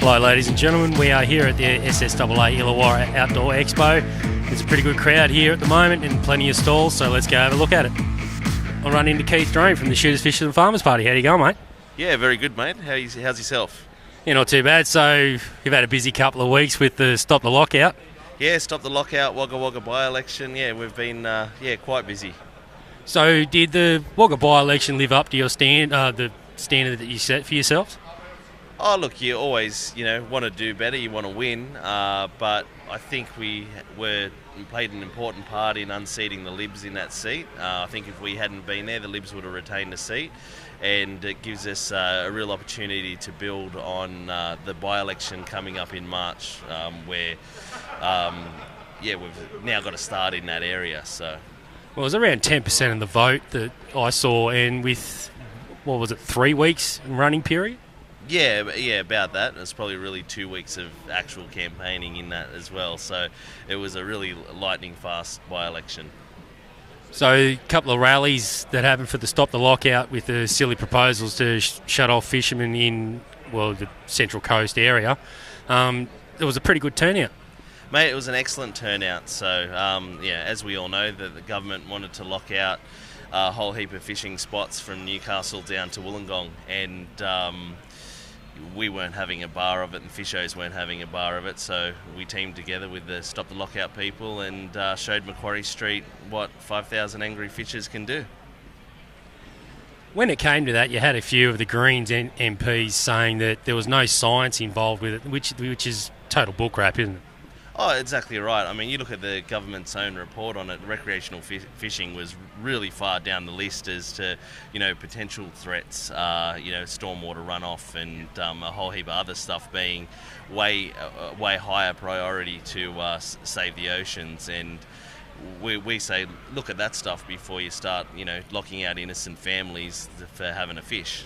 Hello ladies and gentlemen, we are here at the SSAA Illawarra Outdoor Expo. There's a pretty good crowd here at the moment and plenty of stalls, so let's go have a look at it. I'll run into Keith Drone from the Shooters, Fishers and Farmers Party. How do you go, mate? Yeah, very good, mate. How's yourself? Yeah, not too bad. So you've had a busy couple of weeks with the Stop the Lockout. Yeah, Stop the Lockout, Wagga Wagga by-election. Yeah, we've been quite busy. So did the Wagga by-election live up to your the standard that you set for yourselves? Oh, look, you always, want to do better, you want to win, but I think we played an important part in unseating the Libs in that seat. I think if we hadn't been there, the Libs would have retained the seat, and it gives us a real opportunity to build on the by-election coming up in March, where, we've now got to start in that area. So, well, it was around 10% of the vote that I saw, and with, 3 weeks running period? Yeah, about that. It's probably really 2 weeks of actual campaigning in that as well. So it was a really lightning fast by-election. So a couple of rallies that happened for the Stop the Lockout with the silly proposals to shut off fishermen in, the Central Coast area. It was a pretty good turnout. Mate, it was an excellent turnout. So, as we all know, the government wanted to lock out a whole heap of fishing spots from Newcastle down to Wollongong, and we weren't having a bar of it, and Fishos weren't having a bar of it, so we teamed together with the Stop the Lockout people and showed Macquarie Street what 5,000 angry fishers can do. When it came to that, you had a few of the Greens MPs saying that there was no science involved with it, which is total bull crap, isn't it? Oh, exactly right. I mean, you look at the government's own report on it, recreational fishing was really far down the list as to, potential threats, stormwater runoff and a whole heap of other stuff being way higher priority to save the oceans. And we say, look at that stuff before you start, locking out innocent families for having a fish.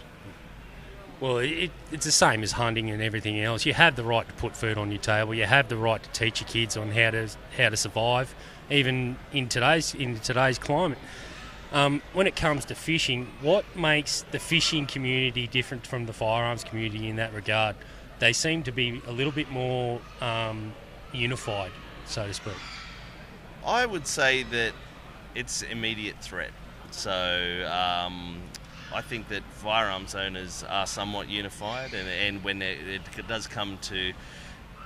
Well, it's the same as hunting and everything else. You have the right to put food on your table. You have the right to teach your kids on how to survive, even in today's climate. When it comes to fishing, what makes the fishing community different from the firearms community in that regard? They seem to be a little bit more unified, so to speak. I would say that it's immediate threat. So I think that firearms owners are somewhat unified, and when it does come to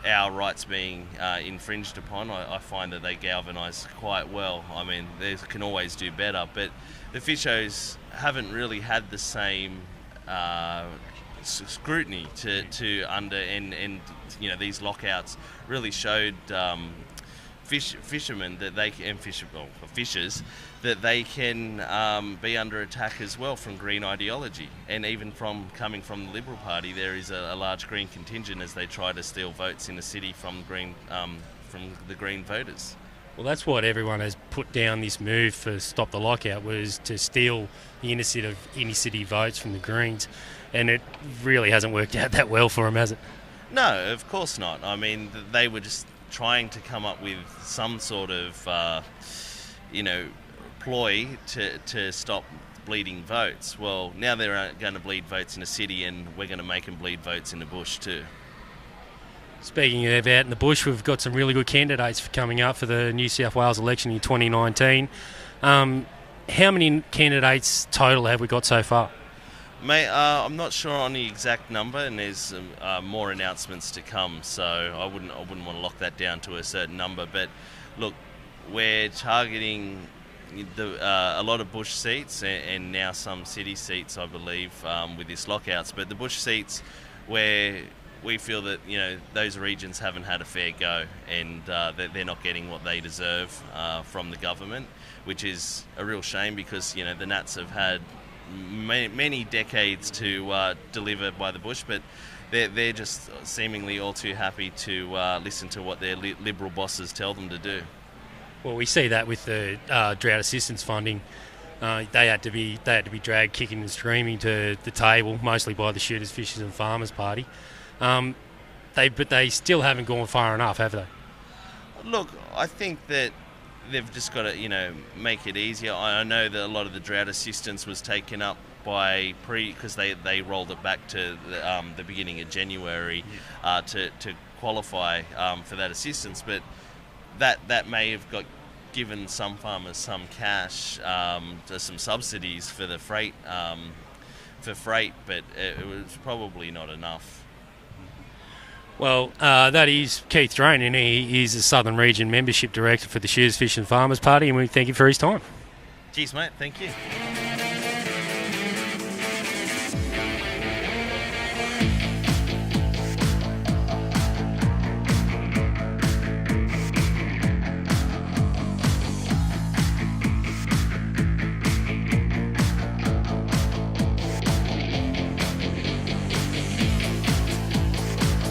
our rights being infringed upon, I find that they galvanise quite well. I mean, they can always do better, but the Fishos haven't really had the same scrutiny and these lockouts really showed fishermen that they can, fishers, that they can be under attack as well from green ideology, and even coming from the Liberal Party, there is a large green contingent as they try to steal votes in the city from the green voters. Well, that's what everyone has put down this move for Stop the Lockout, was to steal the inner city votes from the Greens, and it really hasn't worked out that well for them, has it? No, of course not. I mean, they were just trying to come up with some sort of, ploy to stop bleeding votes. Well, now they're going to bleed votes in the city, and we're going to make them bleed votes in the bush too. Speaking of out in the bush, we've got some really good candidates coming up for the New South Wales election in 2019. How many candidates total have we got so far? Mate, I'm not sure on the exact number, and there's more announcements to come, so I wouldn't want to lock that down to a certain number. But look, we're targeting a lot of bush seats and now some city seats, I believe, with this lockouts. But the bush seats where we feel that those regions haven't had a fair go, and they're not getting what they deserve from the government, which is a real shame because the Nats have had many decades to deliver by the bush, but they're just seemingly all too happy to listen to what their Liberal bosses tell them to do. Well, we see that with the drought assistance funding. They had to be dragged kicking and screaming to the table, mostly by the Shooters, Fishers and Farmers Party. But they still haven't gone far enough, have they? Look, I think that they've just got to make it easier. I know that a lot of the drought assistance was taken up by because they rolled it back to the beginning of January to qualify for that assistance, but that may have given some farmers some cash, some subsidies for the freight, but it was probably not enough. Well, that is Keith Drane, and he is the Southern Region Membership Director for the Shears Fish and Farmers Party, and we thank you for his time. Cheers, mate. Thank you.